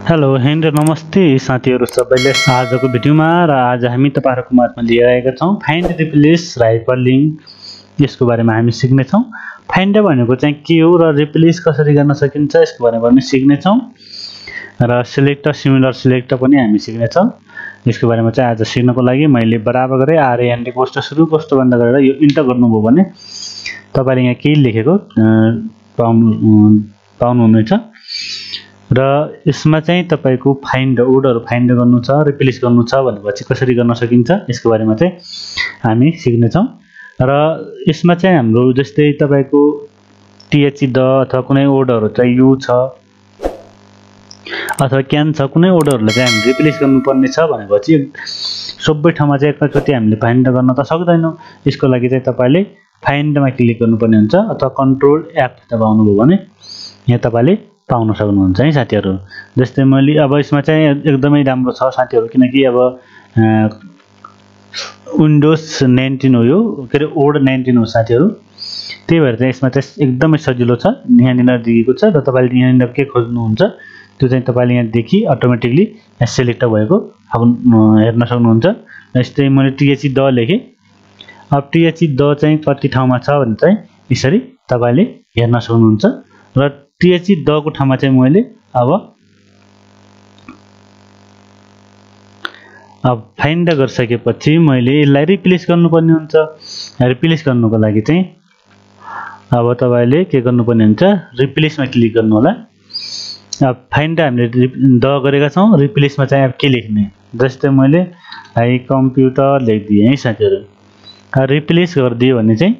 Hello hand नमस्ते साथीहरु सबैले आजको भिडियोमा र आज हामी तपाईहरुको माझमा लिएर आएका छौं फाइन्ड रिप्लेस र हाइपरलिंक यसको बारेमा हामी सिक्ने छौं। फाइन्ड भनेको चाहिँ के हो र रिप्लेस कसरी गर्न सकिन्छ यसको बारेमा पनि सिक्ने छौं र सिलेक्ट सिमिलर सिलेक्ट पनि हामी सिक्ने छौं। यसको बारेमा चाहिँ आज सिक्नको लागि मैले बराबर गरे आरएनडी पोस्ट सुरु कस्तो बन्द गरेर यो इन्टर गर्नुभयो भने तपाईले यहाँ के लेखेको पाउनुहुनेछ र यसमा चाहिँ तपाईको फाइन्ड ओर्डर फाइन्ड गर्नु छ रिप्लेस गर्नु छ भनेपछि कसरी गर्न सकिन्छ यसको बारेमा चाहिँ हामी सिक्ने छौं। र यसमा चाहिँ हाम्रो जस्तै तपाईको टीएचई द अथवा कुनै ओर्डरहरु चाहिँ यु छ अथवा क्यान छ कुनै ओर्डरहरुलाई चाहिँ हामी रिप्लेस गर्नुपर्ने छ भनेपछि सबै ठाउँमा चाहिँ एकैचोटी हामीले फाइन्ड गर्न त सक्दैनौं। यसको लागि चाहिँ तपाईले फाइन्डमा क्लिक गर्नुपर्ने हुन्छ अथवा कन्ट्रोल एफ दबाउनु भयो भने यहाँ तपाईले पाउन सक्नुहुन्छ है साथीहरु। जस्तै मैले अब यसमा चाहिँ एकदमै राम्रो छ साथीहरु किनकि अब विन्डोज 19 हो यो के रे ओल्ड 19 हो साथीहरु। त्यही भएर चाहिँ यसमा चाहिँ एकदमै सजिलो छ यहाँनिर दिएको छ र तपाईले यहाँनिर के खोज्नुहुन्छ त्यो चाहिँ तपाईले यहाँ देखि अटोमेटिकली यहाँ सिलेक्ट भएको अब हेर्न सक्नुहुन्छ। जस्तै मैले टीएचई द लेखे अब टीएचई द चाहिँ कति ठाउँमा छ भने चाहिँ यसरी तपाईले हेर्न सक्नुहुन्छ र टीएचई द को ठाउँमा चाहिँ मैले अब फाइन्ड गरिसकेपछि मैले यसलाई रिप्लेस गर्नुपर्ने हुन्छ। रिप्लेस गर्नको लागि चाहिँ अब तपाईले के गर्नुपर्ने हुन्छ रिप्लेसमा क्लिक गर्नु होला। अब फाइन्ड हामीले द गरेका छौं रिप्लेसमा चाहिँ अब के लेख्ने जस्तै मैले हाई कम्प्युटर लेखिदिए है साथीहरु। रिप्लेस गरिदिए भने चाहिँ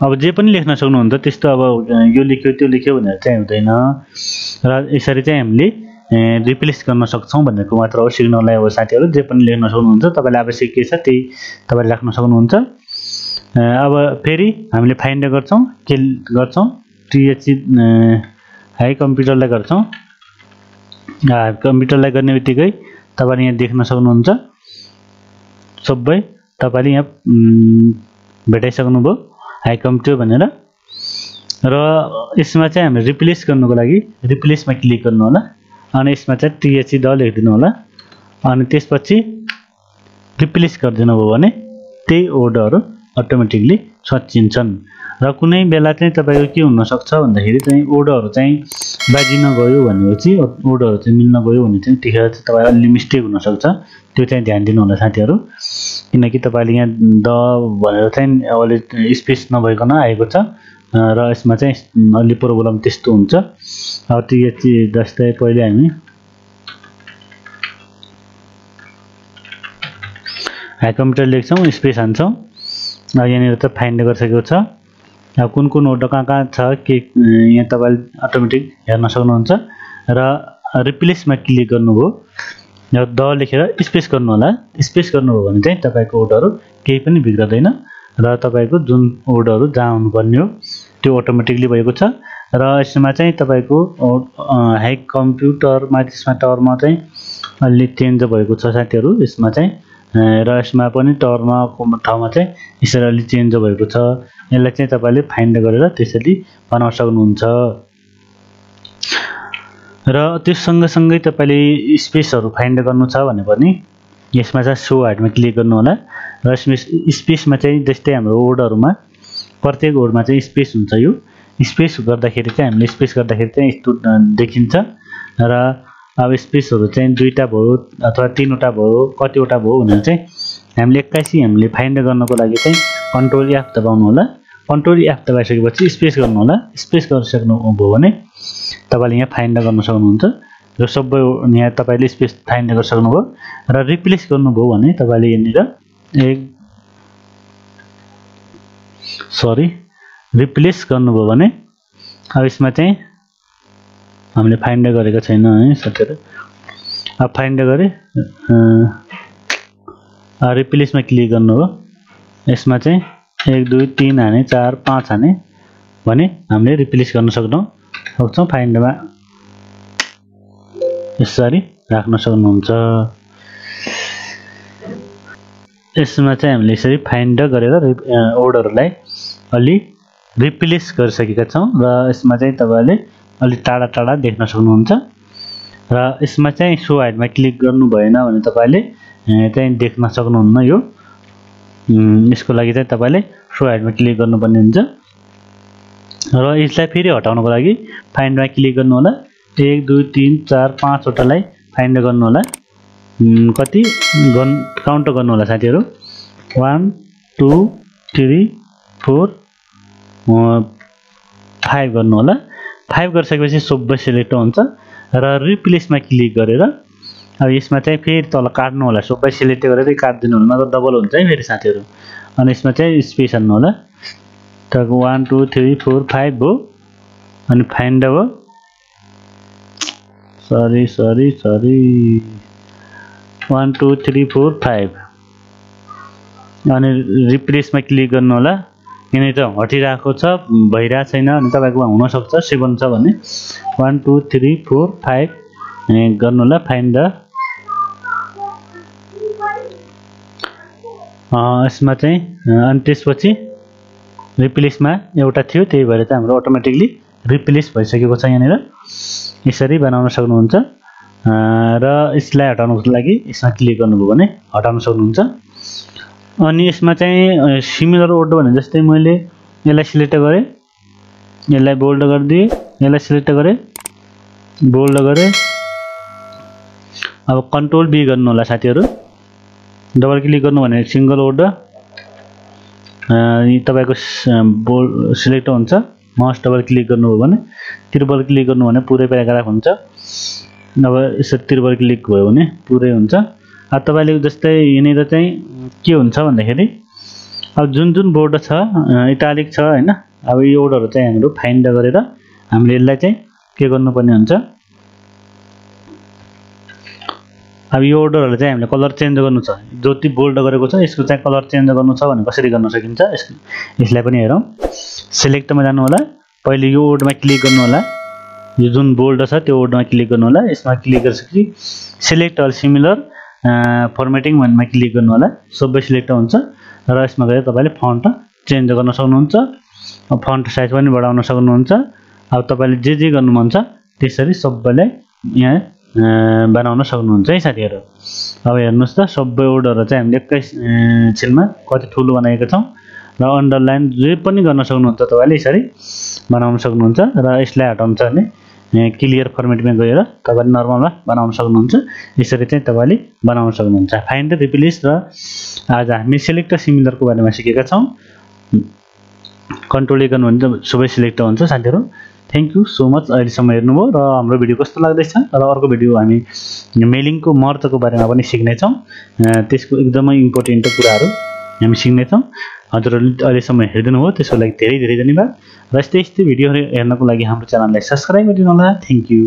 अब जे पनि लेख्न सक्नुहुन्छ त्यस्तो अब यो लेख्यो त्यो लेख्यो भनेर चाहिँ हुँदैन र यसरी चाहिँ हामीले रिप्लेस गर्न सक्छौं भनेको मात्र हो सिग्नललाई हो साथीहरु। जे पनि लेख्न सक्नुहुन्छ तपाईलाई आवश्यक के छ त्यही तपाईले राख्न सक्नुहुन्छ। अब फेरि हामीले फाइन्ड गर्छौं के गर्छौं टीएचई हाई कम्प्युटरलाई गर्छौं। कम्प्युटरलाई गर्नेबित्तिकै तपाईले यहाँ देख्न सक्नुहुन्छ सबै तपाईले यहाँ भेटाइसक्नुभयो हाई कम्प्युटर भनेर र यसमा चाहिँ हामीले रिप्लेस गर्नको लागि रिप्लेसमा क्लिक गर्नु होला अनि यसमा चाहिँ टीएचई द लेखिदिनु होला अनि त्यसपछि रिप्लेस गरिदिनु भयो भने त्यही ओर्डरहरु अटोमेटिकली सचिन्छन्। र कुनै बेला चाहिँ तपाईको के हुन सक्छ भन्दाखेरि चाहिँ ओर्डरहरु चाहिँ बाजिन गयो भनेपछि ओर्डरहरु चाहिँ मिल्न गयो भने चाहिँ त्यतिखेर चाहिँ तपाईलाई अलि मिस्टेक हुन सक्छ त्यो चाहिँ ध्यान दिनु होला साथीहरु। किनकि तपाईले यहाँ द भनेर चाहिँ अलि स्पेस नभइकन आएको छ र यसमा चाहिँ अलि प्रब्लम त्यस्तो हुन्छ। अब टीएचई जस्तै पहिले हामी हाई कम्प्युटर लेख्छौं स्पेस हान्छौं यहाँनिर त फाइन्ड गरिसकेको छ। अब कुन ओर्डर कहाँ छ के यहाँ तपाईले अटोमेटिक हेर्न सक्नुहुन्छ र रिप्लेसमा क्लिक गर्नुभयो द लेखेर स्पेस गर्नु होला। स्पेस गर्नुभयो भने चाहिँ तपाईको ओर्डरहरु केही पनि बिग्रदैन र तपाईको जुन ओर्डरहरु जहाँ हुनुपर्ने हो त्यो अटोमेटिकली भएको छ। र यसमा चाहिँ तपाईको हाई कम्प्युटरमा त्यसमा टर्ममा चाहिँ अलि चेन्ज भएको छ साथीहरु यसमा चाहिँ र यसमा पनि टर्ममा ठाउँमा चाहिँ यसरी अलि चेन्ज भएको छ। यसलाई चाहिँ तपाईले फाइन्ड गरेर त्यसरी बनाउन सक्नुहुन्छ। र त्यो सँगसँगै तपाईले स्पेसहरु फाइन्ड गर्नु छ भने पनि यसमा चाहिँ शो हाइडमा क्लिक गर्नु होला र स्पेसमा चाहिँ जस्तै हाम्रो ओर्डरहरुमा प्रत्येक ओर्डरमा चाहिँ स्पेस हुन्छ। यो स्पेस गर्दाखेरि चाहिँ हामीले स्पेस गर्दाखेरि चाहिँ यस्तो देखिन्छ र अब स्पेसहरु चाहिँ दुईटा भयो अथवा तीनवटा भयो कतिवटा भयो भनेर चाहिँ हामीले एक्कासी हामीले फाइन्ड गर्नको लागि चाहिँ कन्ट्रोल एफ दबाउनु होला। कन्ट्रोल एफ दबाइसकेपछि स्पेस गर्नु होला। स्पेस गरिसक्नु भयो भने तपाईले यहाँ फाइन्ड गर्न सक्नुहुन्छ। यो सबै यहाँ तपाईले स्पेस फाइन्ड गरिसक्नुभयो र रिप्लेस गर्नुभयो भने तपाईले यहाँनिर रिप्लेस गर्नुभयो भने अब यसमा चाहिँ हामीले फाइन्ड गरेको छैन है साथीहरु। अब फाइन्ड गरे रिप्लेसमा क्लिक गर्नुभयो यसमा चाहिँ 1 2 3 हाने 4 5 हाने भने हामीले रिप्लेस गर्न सक्छौं। फाइन्डमा यसरी राख्न सक्नुहुन्छ। यसमा चाहिँ हामीले यसरी फाइन्ड गरेर ओर्डरहरुलाई अलि रिप्लेस गरिसकेका छौं र यसमा चाहिँ तपाईले अलि टाढा टाढा देख्न सक्नुहुन्छ। र यसमा चाहिँ सो हाइटमा क्लिक गर्नु भएन भने तपाईले चाहिँ देख्न सक्नुहुन्न यो यसको लागि चाहिँ तपाईले सो हाइटमा क्लिक गर्नुपर्ने हुन्छ र यसलाई फेरि हटाउनको लागि फाइन्डमा क्लिक गर्नु होला 1 2 3 4 5 वटालाई फाइन्ड गर्नु होला कति काउन्ट गर्नु होला साथीहरु 1 2 3 4 5 गर्नु होला 5 गरिसकेपछि सबै सिलेक्ट हुन्छ र रिप्लेसमा क्लिक गरेर अब यसमा चाहिँ फेरि तल काट्नु होला सबै सिलेक्ट गरेर काट्दिनु होला नत्र डबल हुन्छ है फेरि साथीहरु अनि यसमा चाहिँ स्पेस हाल्नु होला त 1 2 3 4 5 हो अनि फाइन्ड हो सरी 1 2 3 4 5 अनि रिप्लेसमा क्लिक गर्नु होला किनकि त हटिरहेको छ भइरा छैन अनि तपाईको हुन सक्छ 7 छ भने 1 2 3 4 5 गर्नु होला फाइन्ड यसमा चाहिँ अनि त्यसपछि रिप्लेसमा एउटा थियो त्यही भएर चाहिँ हाम्रो अटोमेटिकली रिप्लेस भइसकेको छ यहाँनिर यसरी बनाउन सक्नुहुन्छ र यसलाई हटाउनको लागि यसमा क्लिक गर्नुभयो भने हटाउन सक्नुहुन्छ अनि यसमा चाहिँ सिमिलर वर्ड भने जस्तै मैले यसलाई सिलेक्ट गरे यसलाई बोल्ड गर्दिए यसलाई सिलेक्ट गरे बोल्ड गरे अब कन्ट्रोल बी गर्नु होला साथीहरु डबल क्लिक गर्नु भने सिंगल वर्ड तपाईको बोल्ड सिलेक्ट हुन्छ माउस डबल क्लिक गर्नुभयो भने ट्रिपल क्लिक गर्नु भने पुरै प्याराग्राफ हुन्छ अब यसरी ट्रिपल क्लिक भयो भने पुरै हुन्छ अब तपाईले जस्तै यनेर चाहिँ के हुन्छ भन्दाखेरि अब जुन बोर्ड छ इटालिक छ हैन अब यो वर्डहरु चाहिँ हाम्रो फाइन्ड गरेर हामीले यसलाई चाहिँ के गर्नुपर्ने हुन्छ अब यो वर्डहरु चाहिँ हामीले कलर चेन्ज गर्नु छ जति बोल्ड गरेको छ यसको चाहिँ कलर चेन्ज गर्नु छ भने कसरी गर्न सकिन्छ यसलाई पनि हेरौं सिलेक्टमा जानु होला पहिले यो वर्डमा क्लिक गर्नु होला यो जुन बोल्ड छ त्यो वर्डमा क्लिक गर्नु होला यसमा क्लिक गरेपछि सिलेक्ट अल सिमिलर फर्मेटिङ भन्नेमा क्लिक गर्नु होला सबै सिलेक्ट हुन्छ र यसमा गएर तपाईले फन्ट चेन्ज गर्न सक्नुहुन्छ फन्ट साइज पनि बढाउन सक्नुहुन्छ अब तपाईले जे गर्नु मन छ त्यसरी सबैलाई यहाँ बनाउन सक्नुहुन्छ है साथीहरु अब हेर्नुस् त सबै वर्डहरु चाहिँ हामीले एकै छिनमा कति ठुलो बनाएका छौं र अन्डरलाइन जे पनि गर्न सक्नुहुन्छ तपाईले यसरी बनाउन सक्नुहुन्छ र यसलाई हटाउनु छ भने क्लियर फर्मेटमा गएर तपाईले नर्मलमा बनाउन सक्नुहुन्छ यसरी चाहिँ तपाईले बनाउन सक्नुहुन्छ फाइन्ड रिप्लेस र आज हामी सिलेक्ट सिमिलरको बारेमा सिकेका छौं कन्ट्रोल गर्नु भने सबै सिलेक्ट हुन्छ साथीहरु थ्यांक यू सो मच अहिलेसम्म हेर्नुभयो र हाम्रो भिडियो कस्तो लाग्दैछ र अर्को भिडियो हामी मेलिङको महत्त्वको बारेमा पनि सिक्ने छौं त्यसको एकदमै इम्पोर्टेन्ट कुराहरु हामी सिक्ने छौं हजुरहरुले अहिलेसम्म हेर्दिनु भयो त्यसको लागि धेरै धेरै धन्यवाद र यस्तै भिडियोहरु हेर्नको लागि हाम्रो च्यानललाई सब्स्क्राइब गरिदिनु होला थ्यांक यू